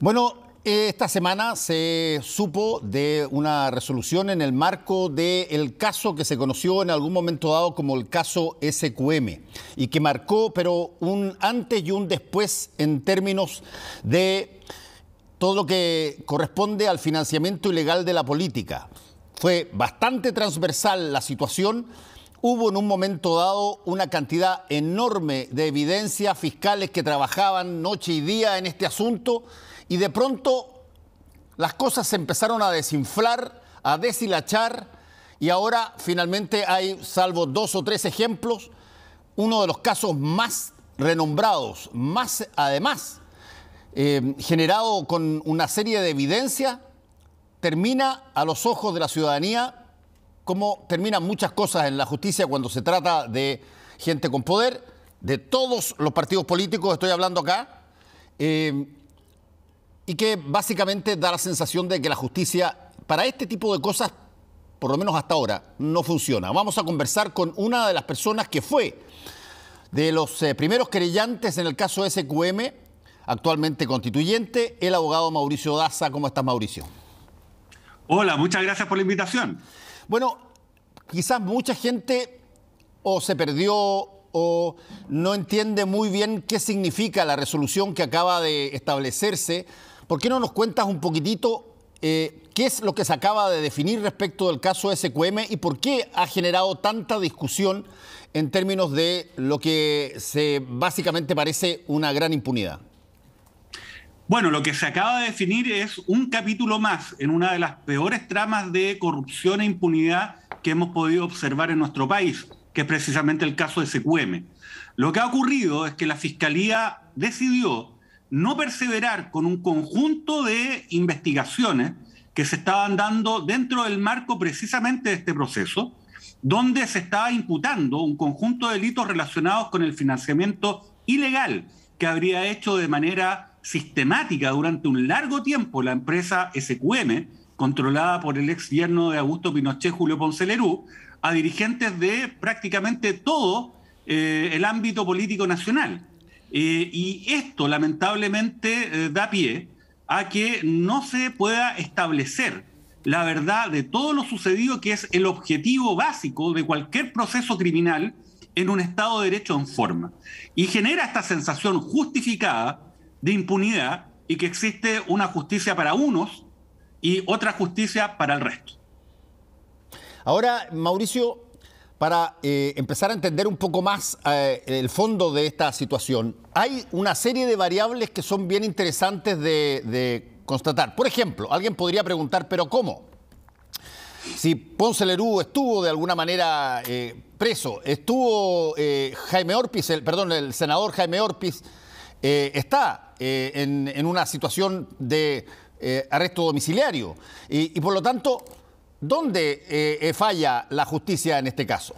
Bueno, esta semana se supo de una resolución en el marco del caso que se conoció en algún momento dado como el caso SQM y que marcó, pero un antes y un después en términos de todo lo que corresponde al financiamiento ilegal de la política. Fue bastante transversal la situación. Hubo en un momento dado una cantidad enorme de evidencias fiscales que trabajaban noche y día en este asunto y de pronto las cosas se empezaron a desinflar, a deshilachar y ahora finalmente hay, salvo 2 o 3 ejemplos, uno de los casos más renombrados, más además generado con una serie de evidencias, termina a los ojos de la ciudadanía como terminan muchas cosas en la justicia cuando se trata de gente con poder, de todos los partidos políticos, estoy hablando acá, y que básicamente da la sensación de que la justicia para este tipo de cosas, por lo menos hasta ahora, no funciona. Vamos a conversar con una de las personas que fue de los primeros querellantes en el caso SQM, actualmente constituyente, el abogado Mauricio Daza. ¿Cómo estás, Mauricio? Hola, muchas gracias por la invitación. Bueno, quizás mucha gente o se perdió o no entiende muy bien qué significa la resolución que acaba de establecerse. ¿Por qué no nos cuentas un poquitito qué es lo que se acaba de definir respecto del caso SQM y por qué ha generado tanta discusión en términos de lo que básicamente parece una gran impunidad? Bueno, lo que se acaba de definir es un capítulo más en una de las peores tramas de corrupción e impunidad que hemos podido observar en nuestro país, que es precisamente el caso de SQM. Lo que ha ocurrido es que la Fiscalía decidió no perseverar con un conjunto de investigaciones que se estaban dando dentro del marco precisamente de este proceso, donde se estaba imputando un conjunto de delitos relacionados con el financiamiento ilegal que habría hecho de manera sistemática durante un largo tiempo la empresa SQM, controlada por el ex yerno de Augusto Pinochet, Julio Ponce Lerú, a dirigentes de prácticamente todo el ámbito político nacional. Y esto lamentablemente da pie a que no se pueda establecer la verdad de todo lo sucedido, que es el objetivo básico de cualquier proceso criminal en un Estado de Derecho en forma. Y genera esta sensación justificada de impunidad y que existe una justicia para unos y otra justicia para el resto. Ahora, Mauricio, para empezar a entender un poco más el fondo de esta situación, hay una serie de variables que son bien interesantes de constatar. Por ejemplo, alguien podría preguntar, ¿pero cómo? Si Ponce Lerú estuvo de alguna manera preso, estuvo Jaime Orpiz, el senador Jaime Orpiz, está en una situación de arresto domiciliario. Y por lo tanto, ¿dónde falla la justicia en este caso?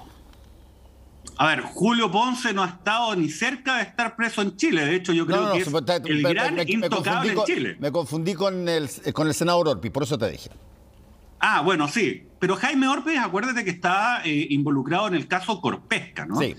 A ver, Julio Ponce no ha estado ni cerca de estar preso en Chile. De hecho, yo creo que es el gran intocable en Chile. Me confundí con el senador Orpiz, por eso te dije. Ah, bueno, sí. Pero Jaime Orpiz, acuérdate que está involucrado en el caso Corpesca, ¿no? Sí.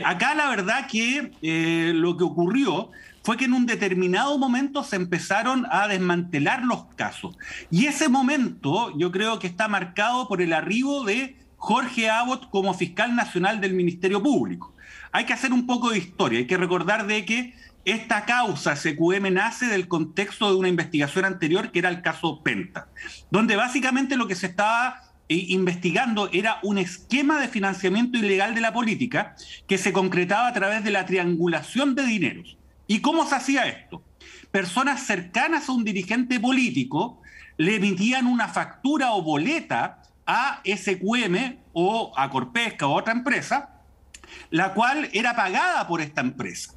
Acá la verdad que lo que ocurrió fue que en un determinado momento se empezaron a desmantelar los casos. Y ese momento yo creo que está marcado por el arribo de Jorge Abbott como fiscal nacional del Ministerio Público. Hay que hacer un poco de historia, hay que recordar de que esta causa SQM nace del contexto de una investigación anterior que era el caso Penta, donde básicamente lo que se estaba investigando era un esquema de financiamiento ilegal de la política que se concretaba a través de la triangulación de dineros. ¿Y cómo se hacía esto? Personas cercanas a un dirigente político le emitían una factura o boleta a SQM o a Corpesca o a otra empresa, la cual era pagada por esta empresa.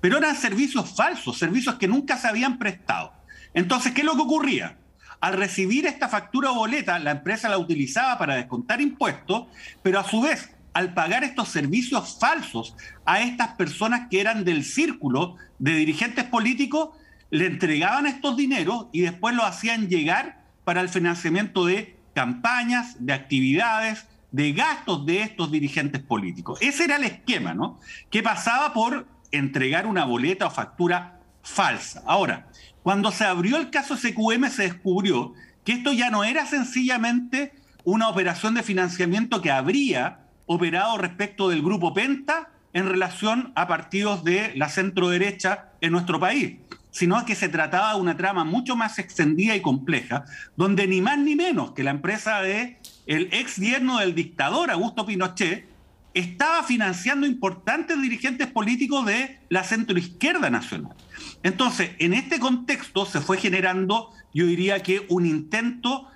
Pero eran servicios falsos, servicios que nunca se habían prestado. Entonces, ¿qué es lo que ocurría? Al recibir esta factura o boleta, la empresa la utilizaba para descontar impuestos, pero a su vez, al pagar estos servicios falsos a estas personas que eran del círculo de dirigentes políticos, le entregaban estos dineros y después los hacían llegar para el financiamiento de campañas, de actividades, de gastos de estos dirigentes políticos. Ese era el esquema, ¿no? Que pasaba por entregar una boleta o factura falsa. Ahora, cuando se abrió el caso SQM se descubrió que esto ya no era sencillamente una operación de financiamiento que habría operado respecto del Grupo Penta en relación a partidos de la centroderecha en nuestro país, sino que se trataba de una trama mucho más extendida y compleja, donde ni más ni menos que la empresa del ex yerno del dictador Augusto Pinochet estaba financiando importantes dirigentes políticos de la centroizquierda nacional. Entonces, en este contexto se fue generando, yo diría que un intento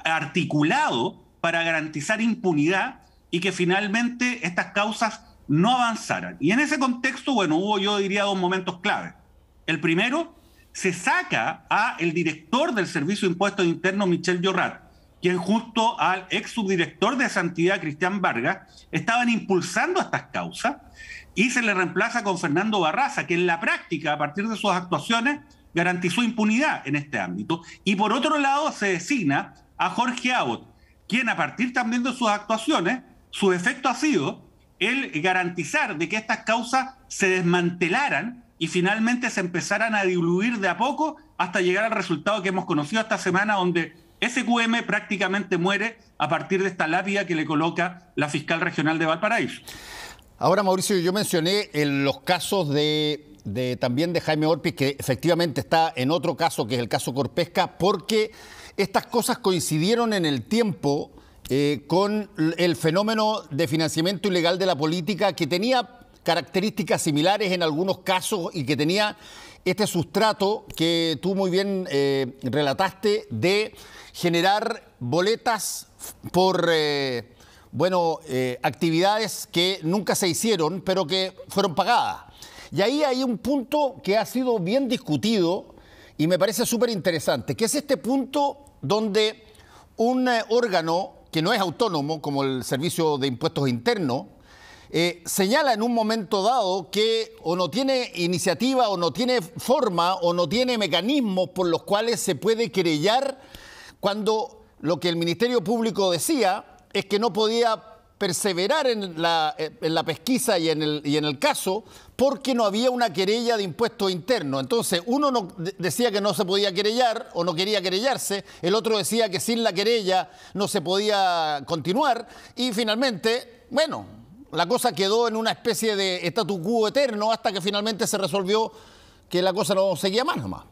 articulado para garantizar impunidad y que finalmente estas causas no avanzaran. Y en ese contexto, bueno, hubo, yo diría, dos momentos clave. El primero, se saca a el director del Servicio de Impuestos Internos, Michel Llorrat, quien junto al ex subdirector de Santidad, Cristian Vargas, estaban impulsando estas causas, y se le reemplaza con Fernando Barraza, que en la práctica, a partir de sus actuaciones, garantizó impunidad en este ámbito. Y por otro lado, se designa a Jorge Abot, quien a partir también de sus actuaciones, su efecto ha sido el garantizar de que estas causas se desmantelaran y finalmente se empezaran a diluir de a poco hasta llegar al resultado que hemos conocido esta semana, donde SQM prácticamente muere a partir de esta lápida que le coloca la fiscal regional de Valparaíso. Ahora, Mauricio, yo mencioné en los casos también de Jaime Orpiz, que efectivamente está en otro caso, que es el caso Corpesca, porque estas cosas coincidieron en el tiempo con el fenómeno de financiamiento ilegal de la política, que tenía características similares en algunos casos y que tenía este sustrato que tú muy bien relataste de generar boletas por actividades que nunca se hicieron, pero que fueron pagadas. Y ahí hay un punto que ha sido bien discutido y me parece súper interesante, que es este punto donde un órgano que no es autónomo, como el Servicio de Impuestos Internos, señala en un momento dado que o no tiene iniciativa, o no tiene forma, o no tiene mecanismos por los cuales se puede querellar, cuando lo que el Ministerio Público decía es que no podía perseverar en la pesquisa y en el caso porque no había una querella de impuestos internos. Entonces, uno decía que no se podía querellar o no quería querellarse, el otro decía que sin la querella no se podía continuar y finalmente, bueno, la cosa quedó en una especie de statu quo eterno hasta que finalmente se resolvió que la cosa no seguía más nomás.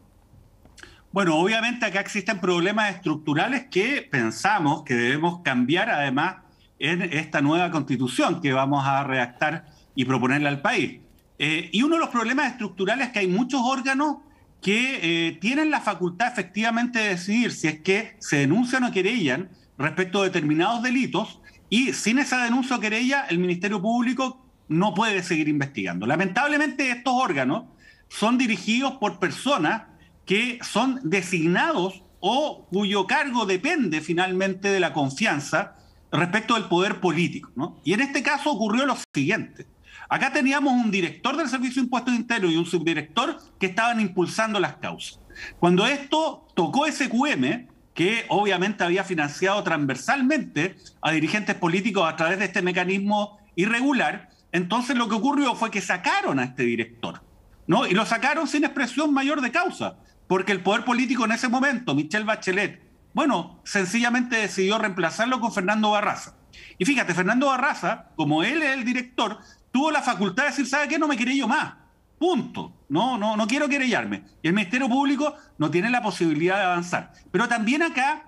Bueno, obviamente acá existen problemas estructurales que pensamos que debemos cambiar además en esta nueva constitución que vamos a redactar y proponerle al país. Y uno de los problemas estructurales es que hay muchos órganos que tienen la facultad efectivamente de decidir si es que se denuncian o querellan respecto a determinados delitos, y sin esa denuncia o querella el Ministerio Público no puede seguir investigando. Lamentablemente estos órganos son dirigidos por personas que son designados o cuyo cargo depende finalmente de la confianza respecto del poder político, ¿no? Y en este caso ocurrió lo siguiente. Acá teníamos un director del Servicio de Impuestos Internos y un subdirector que estaban impulsando las causas. Cuando esto tocó SQM, que obviamente había financiado transversalmente a dirigentes políticos a través de este mecanismo irregular, entonces lo que ocurrió fue que sacaron a este director, ¿no? Y lo sacaron sin expresión mayor de causa, porque el poder político en ese momento, Michelle Bachelet, bueno, sencillamente decidió reemplazarlo con Fernando Barraza. Y fíjate, Fernando Barraza, como él es el director, tuvo la facultad de decir, ¿sabe qué? No me querello más. Punto. No quiero querellarme. Y el Ministerio Público no tiene la posibilidad de avanzar. Pero también acá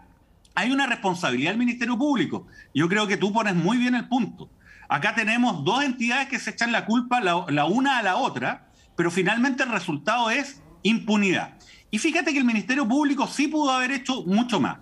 hay una responsabilidad del Ministerio Público. Yo creo que tú pones muy bien el punto. Acá tenemos dos entidades que se echan la culpa la una a la otra, pero finalmente el resultado es impunidad. Y fíjate que el Ministerio Público sí pudo haber hecho mucho más,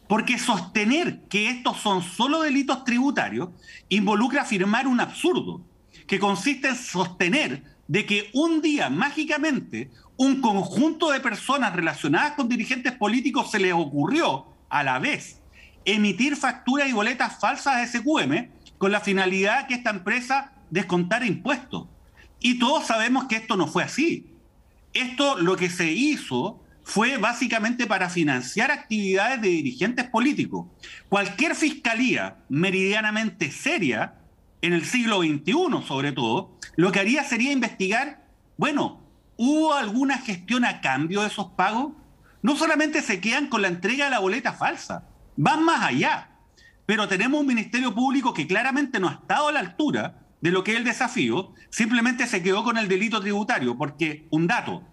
porque sostener que estos son solo delitos tributarios involucra afirmar un absurdo, que consiste en sostener de que un día, mágicamente, un conjunto de personas relacionadas con dirigentes políticos se les ocurrió, a la vez, emitir facturas y boletas falsas a SQM con la finalidad que esta empresa descontara impuestos. Y todos sabemos que esto no fue así. Esto lo que se hizo fue básicamente para financiar actividades de dirigentes políticos. Cualquier fiscalía meridianamente seria, en el siglo XXI sobre todo, lo que haría sería investigar, bueno, ¿Hubo alguna gestión a cambio de esos pagos? No solamente se quedan con la entrega de la boleta falsa, van más allá. Pero tenemos un Ministerio Público que claramente no ha estado a la altura de lo que es el desafío, simplemente se quedó con el delito tributario, porque, un dato,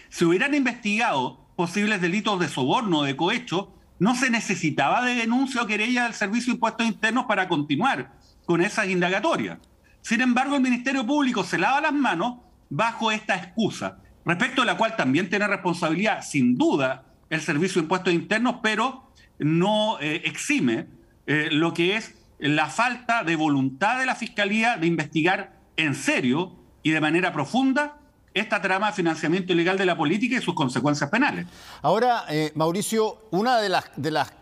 si hubieran investigado posibles delitos de soborno o de cohecho, no se necesitaba de denuncia o querella del Servicio de Impuestos Internos para continuar con esas indagatorias. Sin embargo, el Ministerio Público se lava las manos bajo esta excusa, respecto de la cual también tiene responsabilidad, sin duda, el Servicio de Impuestos Internos, pero no exime lo que es la falta de voluntad de la Fiscalía de investigar en serio y de manera profunda esta trama de financiamiento ilegal de la política y sus consecuencias penales. Ahora, Mauricio, una de las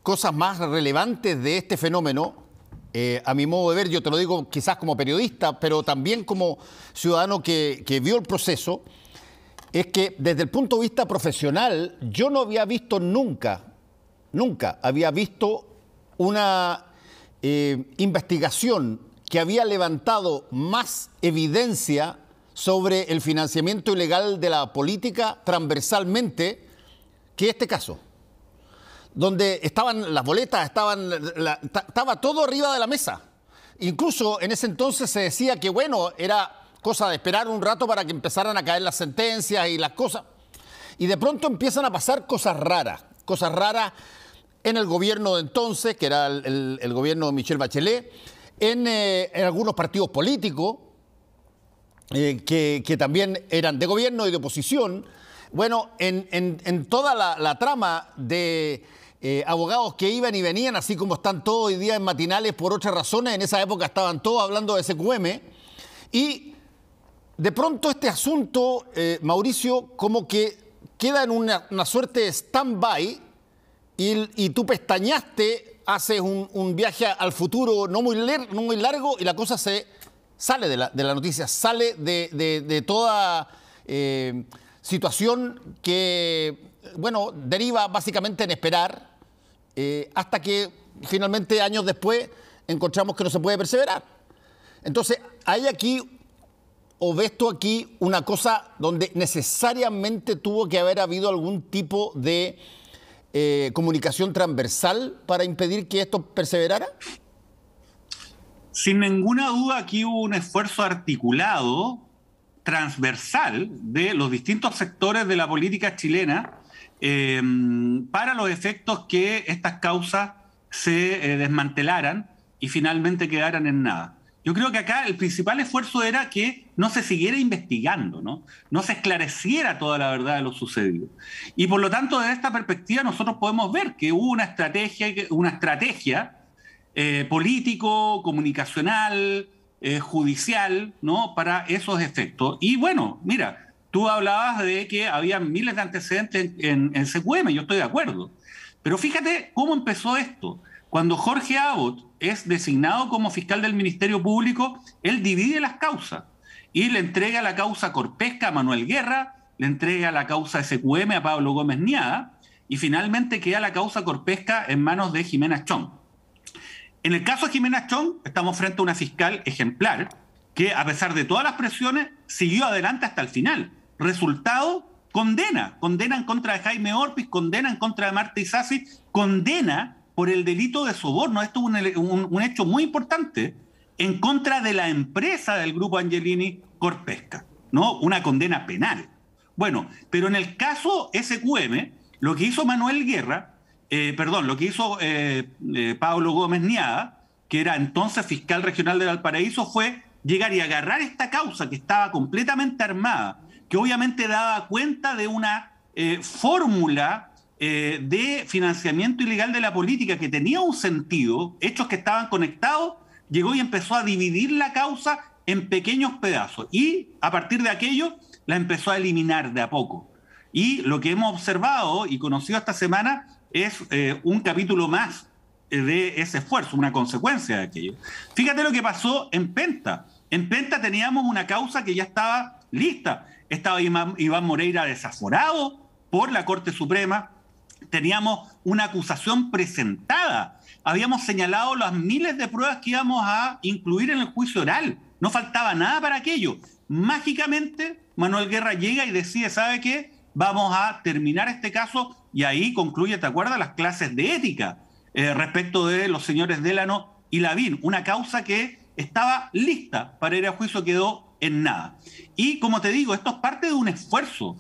cosas más relevantes de este fenómeno, a mi modo de ver, yo te lo digo quizás como periodista, pero también como ciudadano que vio el proceso, es que desde el punto de vista profesional yo no había visto nunca había visto una investigación que había levantado más evidencia sobre el financiamiento ilegal de la política transversalmente que este caso, donde estaban las boletas, estaba todo arriba de la mesa. Incluso en ese entonces se decía que, bueno, era cosa de esperar un rato para que empezaran a caer las sentencias y las cosas. Y de pronto empiezan a pasar cosas raras en el gobierno de entonces, que era el gobierno de Michelle Bachelet, en algunos partidos políticos, que también eran de gobierno y de oposición. Bueno, en toda la trama de abogados que iban y venían, así como están todos hoy día en matinales por otras razones, en esa época estaban todos hablando de SQM, y de pronto este asunto, Mauricio, como que queda en una suerte de stand-by, y tú pestañaste, haces un viaje al futuro no muy largo, y la cosa se sale de la noticia, sale de toda situación que, bueno, deriva básicamente en esperar, hasta que finalmente años después encontramos que no se puede perseverar. Entonces, hay aquí, o ves tú aquí, una cosa donde necesariamente tuvo que haber habido algún tipo de comunicación transversal para impedir que esto perseverara. Sin ninguna duda, aquí hubo un esfuerzo articulado, transversal, de los distintos sectores de la política chilena para los efectos que estas causas se desmantelaran y finalmente quedaran en nada. Yo creo que acá el principal esfuerzo era que no se siguiera investigando, no se esclareciera toda la verdad de lo sucedido. Y por lo tanto, desde esta perspectiva, nosotros podemos ver que hubo una estrategia político, comunicacional, judicial, ¿no?, para esos efectos. Y bueno, mira, tú hablabas de que había miles de antecedentes en SQM, yo estoy de acuerdo. Pero fíjate cómo empezó esto. Cuando Jorge Abbott es designado como fiscal del Ministerio Público, él divide las causas y le entrega la causa Corpesca a Manuel Guerra, le entrega la causa SQM a Pablo Gómez Niada, y finalmente queda la causa Corpesca en manos de Jimena Chong. En el caso de Jimena Chong, estamos frente a una fiscal ejemplar que, a pesar de todas las presiones, siguió adelante hasta el final. Resultado, condena en contra de Jaime Orpiz, condena en contra de Marta Isasi, condena por el delito de soborno. Esto es un hecho muy importante en contra de la empresa del grupo Angelini Corpesca, ¿no? Una condena penal. Bueno, pero en el caso SQM, lo que hizo Manuel Guerra, lo que hizo Pablo Gómez Niada, que era entonces fiscal regional de Valparaíso, fue llegar y agarrar esta causa que estaba completamente armada, que obviamente daba cuenta de una fórmula de financiamiento ilegal de la política que tenía un sentido, hechos que estaban conectados, llegó y empezó a dividir la causa en pequeños pedazos y a partir de aquello la empezó a eliminar de a poco. Y lo que hemos observado y conocido esta semana es un capítulo más de ese esfuerzo, una consecuencia de aquello. Fíjate lo que pasó en Penta. En Penta teníamos una causa que ya estaba lista. Estaba Iván Moreira desaforado por la Corte Suprema. Teníamos una acusación presentada. Habíamos señalado las miles de pruebas que íbamos a incluir en el juicio oral. No faltaba nada para aquello. Mágicamente, Manuel Guerra llega y decide, ¿sabe qué? Vamos a terminar este caso, y ahí concluye, ¿te acuerdas?, las clases de ética respecto de los señores Delano y Lavín. Una causa que estaba lista para ir a juicio, quedó en nada. Y como te digo, esto es parte de un esfuerzo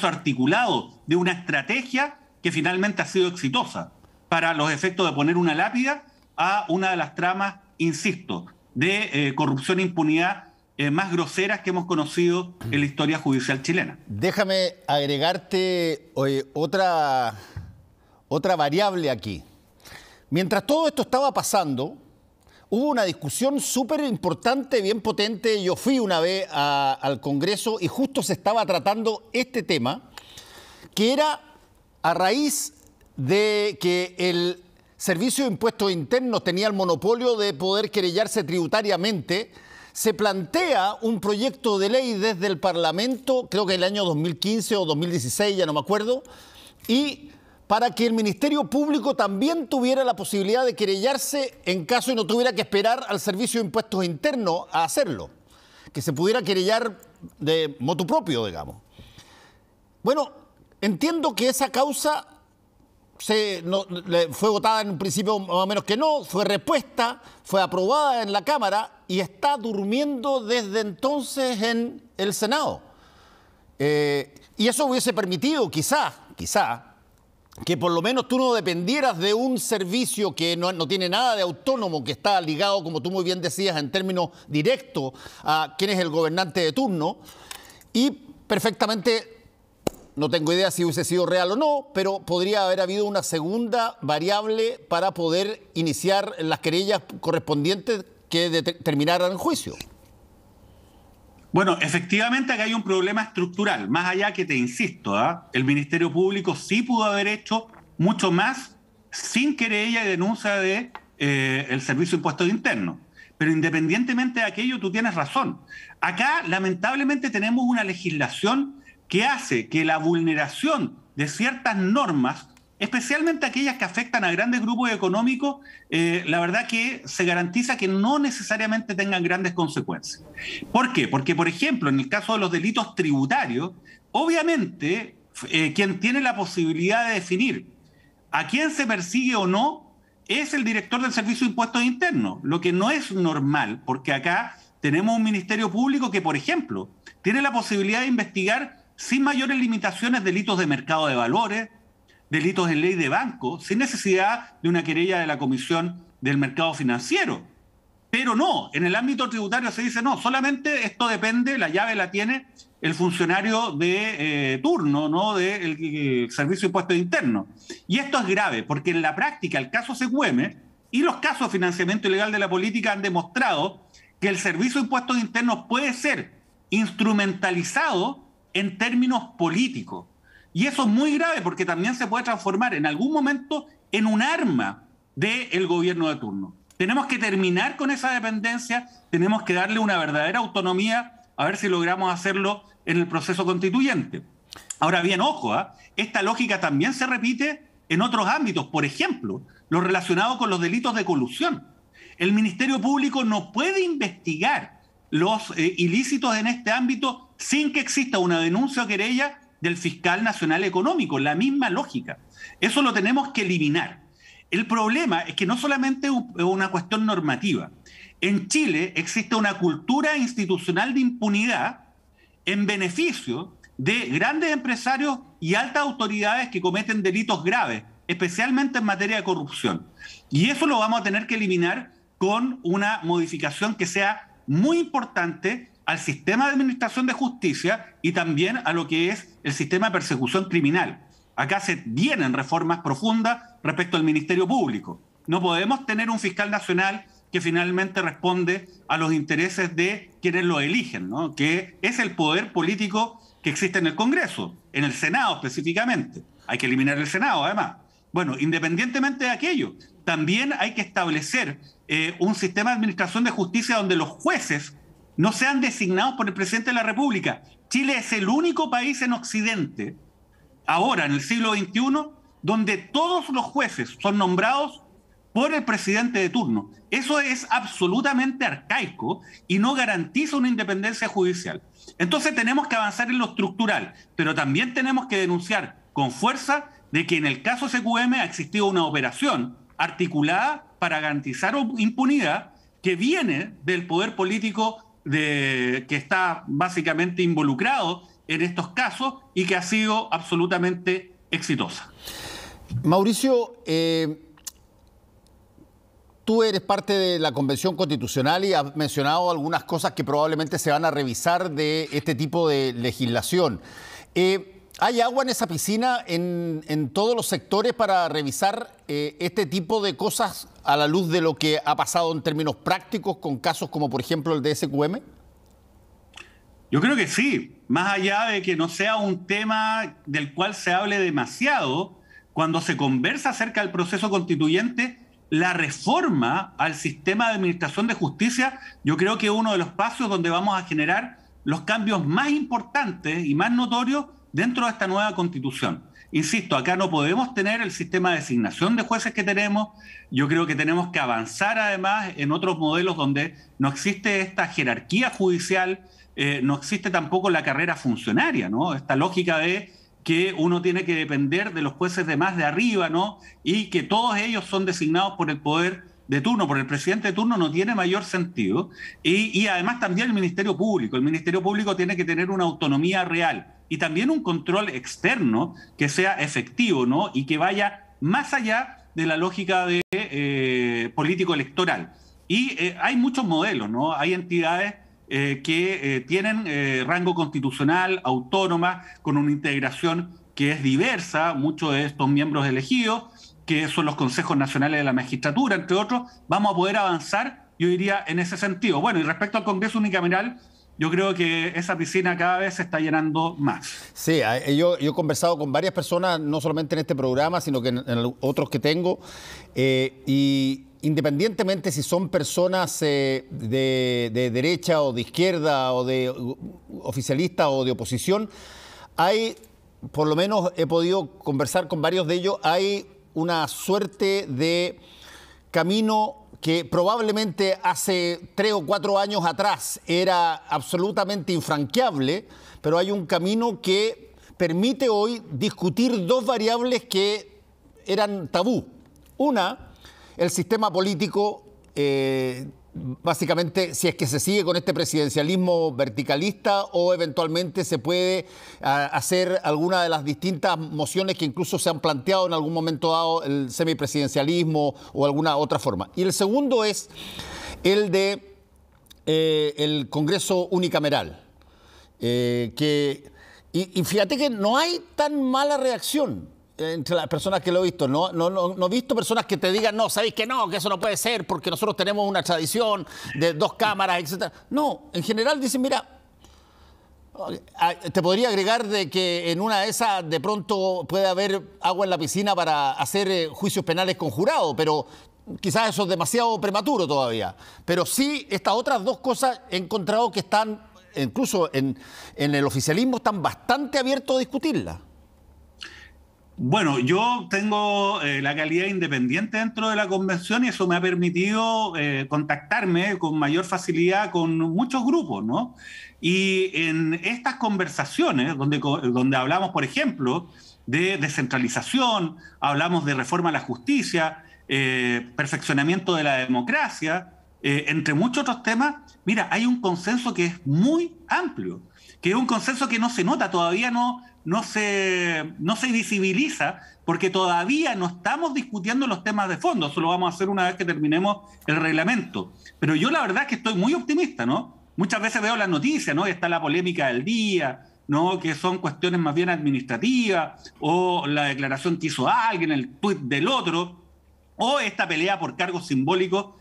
articulado, de una estrategia que finalmente ha sido exitosa para los efectos de poner una lápida a una de las tramas, insisto, de corrupción e impunidad más groseras que hemos conocido en la historia judicial chilena. Déjame agregarte otra variable aquí. Mientras todo esto estaba pasando, hubo una discusión súper importante, bien potente. Yo fui una vez al Congreso y justo se estaba tratando este tema, que era a raíz de que el Servicio de Impuestos Internos tenía el monopolio de poder querellarse tributariamente. Se plantea un proyecto de ley desde el Parlamento, creo que el año 2015 o 2016, ya no me acuerdo, y para que el Ministerio Público también tuviera la posibilidad de querellarse en caso y no tuviera que esperar al Servicio de Impuestos Internos a hacerlo, que se pudiera querellar de motu propio, digamos. Bueno, entiendo que esa causa fue votada en un principio más o menos que no, fue repuesta, fue aprobada en la Cámara y está durmiendo desde entonces en el Senado. Y eso hubiese permitido, quizá, que por lo menos tú no dependieras de un servicio que no tiene nada de autónomo, que está ligado, como tú muy bien decías, en términos directos a quién es el gobernante de turno, y perfectamente, no tengo idea si hubiese sido real o no, pero podría haber habido una segunda variable para poder iniciar las querellas correspondientes que terminaran en juicio. Bueno, efectivamente acá hay un problema estructural, más allá que te insisto, el Ministerio Público sí pudo haber hecho mucho más sin querella y denuncia de el Servicio de Impuestos Internos. Pero independientemente de aquello, tú tienes razón. Acá, lamentablemente, tenemos una legislación que hace que la vulneración de ciertas normas, especialmente aquellas que afectan a grandes grupos económicos, la verdad que se garantiza que no necesariamente tengan grandes consecuencias. ¿Por qué? Porque, por ejemplo, en el caso de los delitos tributarios, obviamente quien tiene la posibilidad de definir a quién se persigue o no es el director del Servicio de Impuestos Internos, lo que no es normal, porque acá tenemos un Ministerio Público que, por ejemplo, tiene la posibilidad de investigar sin mayores limitaciones delitos de mercado de valores, delitos en ley de banco, sin necesidad de una querella de la Comisión del Mercado Financiero. Pero no, en el ámbito tributario se dice no, solamente esto depende, la llave la tiene el funcionario de turno, ¿no?, del Servicio de Impuestos Internos. Y esto es grave, porque en la práctica el caso CQM y los casos de financiamiento ilegal de la política han demostrado que el Servicio de Impuestos Internos puede ser instrumentalizado en términos políticos. Y eso es muy grave porque también se puede transformar en algún momento en un arma del gobierno de turno. Tenemos que terminar con esa dependencia, tenemos que darle una verdadera autonomía, a ver si logramos hacerlo en el proceso constituyente. Ahora bien, ojo, esta lógica también se repite en otros ámbitos, por ejemplo, lo relacionado con los delitos de colusión. El Ministerio Público no puede investigar los ilícitos en este ámbito sin que exista una denuncia o querella del fiscal nacional económico, la misma lógica. Eso lo tenemos que eliminar. El problema es que no solamente es una cuestión normativa. En Chile existe una cultura institucional de impunidad en beneficio de grandes empresarios y altas autoridades que cometen delitos graves, especialmente en materia de corrupción. Y eso lo vamos a tener que eliminar con una modificación que sea muy importante al sistema de administración de justicia y también a lo que es el sistema de persecución criminal. Acá se vienen reformas profundas respecto al Ministerio Público. No podemos tener un fiscal nacional que finalmente responde a los intereses de quienes lo eligen, ¿no?, que es el poder político que existe en el Congreso, en el Senado específicamente. Hay que eliminar el Senado, además. Bueno, independientemente de aquello, también hay que establecer un sistema de administración de justicia donde los jueces no sean designados por el presidente de la República. Chile es el único país en Occidente, ahora en el siglo XXI, donde todos los jueces son nombrados por el presidente de turno. Eso es absolutamente arcaico y no garantiza una independencia judicial. Entonces tenemos que avanzar en lo estructural, pero también tenemos que denunciar con fuerza de que en el caso SQM ha existido una operación articulada para garantizar impunidad que viene del poder político que está básicamente involucrado en estos casos y que ha sido absolutamente exitosa. Mauricio, tú eres parte de la Convención Constitucional y has mencionado algunas cosas que probablemente se van a revisar de este tipo de legislación. ¿Hay agua en esa piscina en todos los sectores para revisar este tipo de cosas a la luz de lo que ha pasado en términos prácticos con casos como, por ejemplo, el de SQM? Yo creo que sí, más allá de que no sea un tema del cual se hable demasiado, cuando se conversa acerca del proceso constituyente, la reforma al sistema de administración de justicia, yo creo que es uno de los pasos donde vamos a generar los cambios más importantes y más notorios dentro de esta nueva constitución. Insisto, acá no podemos tener el sistema de designación de jueces que tenemos. Yo creo que tenemos que avanzar además en otros modelos donde no existe esta jerarquía judicial, no existe tampoco la carrera funcionaria, ¿no? Esta lógica de que uno tiene que depender de los jueces de más de arriba, ¿no? Y que todos ellos son designados por el poder de turno, por el presidente de turno, no tiene mayor sentido. Y además también el Ministerio Público. El Ministerio Público tiene que tener una autonomía real y también un control externo que sea efectivo, ¿no? Y que vaya más allá de la lógica de político electoral. Y hay muchos modelos, ¿no? Hay entidades que tienen rango constitucional, autónoma, con una integración que es diversa, muchos de estos miembros elegidos, que son los consejos nacionales de la magistratura, entre otros. Vamos a poder avanzar, yo diría, en ese sentido. Bueno, y respecto al Congreso unicameral, yo creo que esa piscina cada vez se está llenando más. Sí, yo he conversado con varias personas, no solamente en este programa, sino que en otros que tengo, y independientemente si son personas de derecha o de izquierda o de oficialista o de oposición, hay, por lo menos he podido conversar con varios de ellos, hay una suerte de camino que probablemente hace 3 o 4 años atrás era absolutamente infranqueable, pero hay un camino que permite hoy discutir 2 variables que eran tabú. Una, el sistema político, básicamente, si es que se sigue con este presidencialismo verticalista o eventualmente se puede hacer alguna de las distintas mociones que incluso se han planteado en algún momento dado, el semipresidencialismo o alguna otra forma. Y el segundo es el de el Congreso unicameral. Y fíjate que no hay tan mala reacción entre las personas que lo he visto. No he visto personas que te digan, no, sabéis que no, que eso no puede ser porque nosotros tenemos una tradición de 2 cámaras, etc. No, en general dicen, mira, te podría agregar de que en una de esas de pronto puede haber agua en la piscina para hacer juicios penales con jurado, pero quizás eso es demasiado prematuro todavía. Pero sí, estas otras 2 cosas he encontrado que están, incluso en el oficialismo, están bastante abiertos a discutirlas. Bueno, yo tengo la calidad independiente dentro de la convención y eso me ha permitido contactarme con mayor facilidad con muchos grupos, ¿no? Y en estas conversaciones, donde hablamos, por ejemplo, de descentralización, hablamos de reforma a la justicia, perfeccionamiento de la democracia, entre muchos otros temas, mira, hay un consenso que es muy amplio, que es un consenso que no se nota, todavía no se visibiliza, porque todavía no estamos discutiendo los temas de fondo. Eso lo vamos a hacer una vez que terminemos el reglamento. Pero yo la verdad es que estoy muy optimista, ¿no? Muchas veces veo las noticias, ¿no? Está la polémica del día, ¿no? Que son cuestiones más bien administrativas, o la declaración que hizo alguien, el tuit del otro, o esta pelea por cargos simbólicos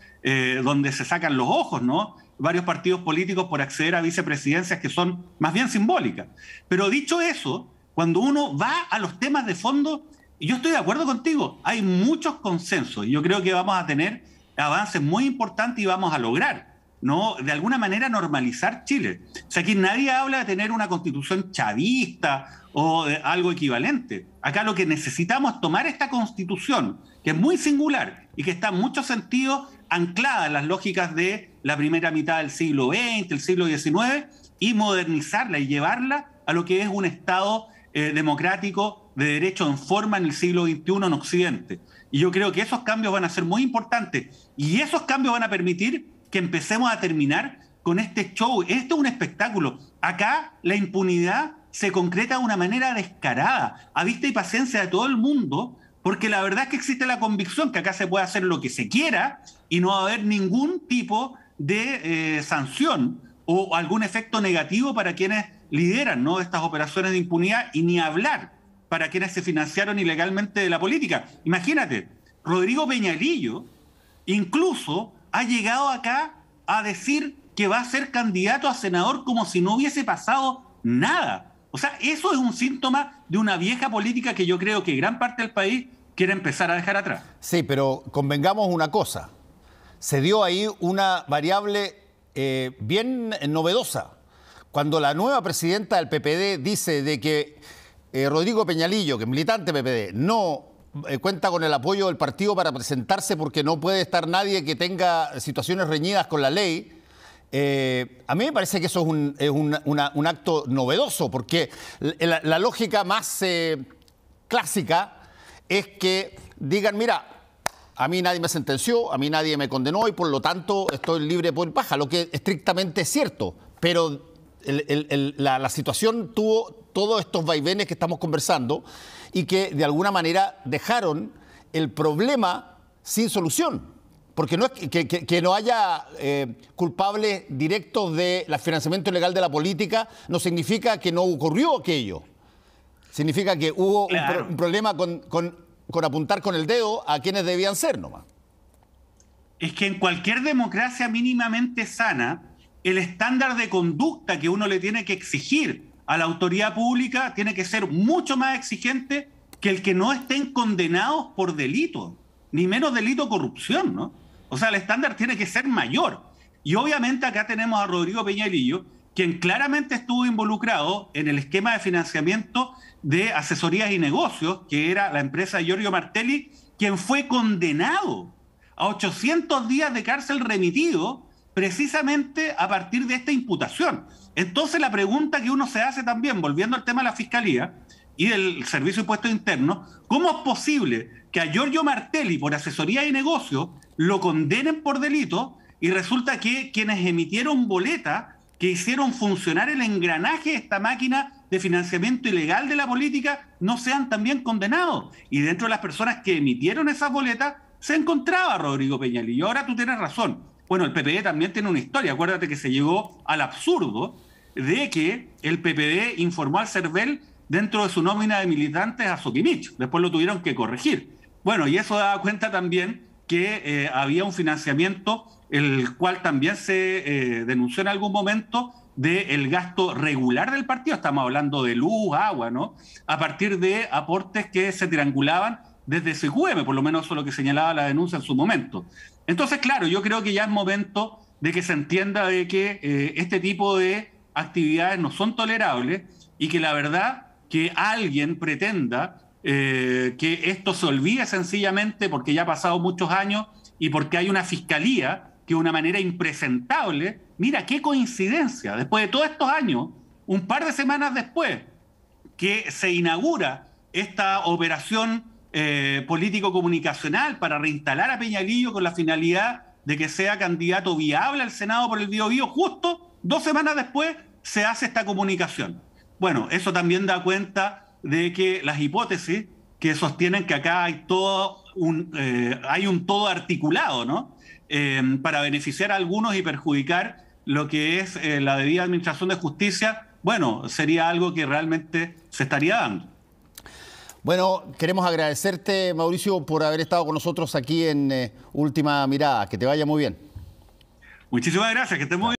donde se sacan los ojos, ¿no? Varios partidos políticos por acceder a vicepresidencias que son más bien simbólicas. Pero dicho eso, cuando uno va a los temas de fondo, y yo estoy de acuerdo contigo, hay muchos consensos. Yo creo que vamos a tener avances muy importantes y vamos a lograr, ¿no?, de alguna manera normalizar Chile. O sea, aquí nadie habla de tener una constitución chavista o algo equivalente. Acá lo que necesitamos es tomar esta Constitución, que es muy singular y que está en muchos sentidos anclada en las lógicas de la primera mitad del siglo XX, el siglo XIX, y modernizarla y llevarla a lo que es un Estado democrático de derecho en forma en el siglo XXI en Occidente. Y yo creo que esos cambios van a ser muy importantes y esos cambios van a permitir que empecemos a terminar con este show. Esto es un espectáculo. Acá la impunidad se concreta de una manera descarada, a vista y paciencia de todo el mundo, porque la verdad es que existe la convicción que acá se puede hacer lo que se quiera y no va a haber ningún tipo de sanción o algún efecto negativo para quienes lideran, ¿no?, estas operaciones de impunidad, y ni hablar para quienes se financiaron ilegalmente de la política. Imagínate, Rodrigo Peñalillo incluso ha llegado acá a decir que va a ser candidato a senador como si no hubiese pasado nada. O sea, eso es un síntoma de una vieja política que yo creo que gran parte del país quiere empezar a dejar atrás. Sí, pero convengamos una cosa. Se dio ahí una variable bien novedosa. Cuando la nueva presidenta del PPD dice de que Rodrigo Peñalillo, que es militante PPD, no cuenta con el apoyo del partido para presentarse porque no puede estar nadie que tenga situaciones reñidas con la ley, a mí me parece que eso es un acto novedoso, porque la lógica más clásica es que digan, mira, a mí nadie me sentenció, a mí nadie me condenó y por lo tanto estoy libre por paja, lo que estrictamente es cierto, pero la situación tuvo todos estos vaivenes que estamos conversando y que de alguna manera dejaron el problema sin solución. Porque no es que no haya culpables directos del financiamiento ilegal de la política, no significa que no ocurrió aquello. Significa que hubo un problema con apuntar con el dedo a quienes debían ser nomás. Es que en cualquier democracia mínimamente sana, el estándar de conducta que uno le tiene que exigir a la autoridad pública tiene que ser mucho más exigente que el que no estén condenados por delito, ni menos delito de corrupción, ¿no? O sea, el estándar tiene que ser mayor. Y obviamente acá tenemos a Rodrigo Peñalillo, quien claramente estuvo involucrado en el esquema de financiamiento de asesorías y negocios, que era la empresa de Giorgio Martelli, quien fue condenado a 800 días de cárcel remitido precisamente a partir de esta imputación. Entonces la pregunta que uno se hace también, volviendo al tema de la Fiscalía y del Servicio de Impuestos Internos, ¿cómo es posible que a Giorgio Martelli por asesoría y negocios lo condenen por delito y resulta que quienes emitieron boletas que hicieron funcionar el engranaje de esta máquina de financiamiento ilegal de la política no sean también condenados? Y dentro de las personas que emitieron esas boletas se encontraba Rodrigo Peñalillo. Ahora tú tienes razón. Bueno, el PPD también tiene una historia. Acuérdate que se llegó al absurdo de que el PPD informó al CERVEL dentro de su nómina de militantes a Soquimich. Después lo tuvieron que corregir. Bueno, y eso daba cuenta también que había un financiamiento, el cual también se denunció en algún momento, del gasto regular del partido. Estamos hablando de luz, agua, ¿no? A partir de aportes que se triangulaban desde SQM, por lo menos eso es lo que señalaba la denuncia en su momento. Entonces, claro, yo creo que ya es momento de que se entienda de que este tipo de actividades no son tolerables y que la verdad que alguien pretenda que esto se olvide sencillamente porque ya ha pasado muchos años y porque hay una fiscalía que de una manera impresentable, mira qué coincidencia, después de todos estos años, un par de semanas después que se inaugura esta operación político-comunicacional para reinstalar a Peñalillo con la finalidad de que sea candidato viable al Senado por el Biobío, justo 2 semanas después se hace esta comunicación. Bueno, eso también da cuenta de que las hipótesis que sostienen que acá hay un todo articulado, ¿no? Para beneficiar a algunos y perjudicar lo que es la debida administración de justicia, bueno, sería algo que realmente se estaría dando. Bueno, queremos agradecerte, Mauricio, por haber estado con nosotros aquí en Última Mirada. Que te vaya muy bien. Muchísimas gracias, que estés muy bien.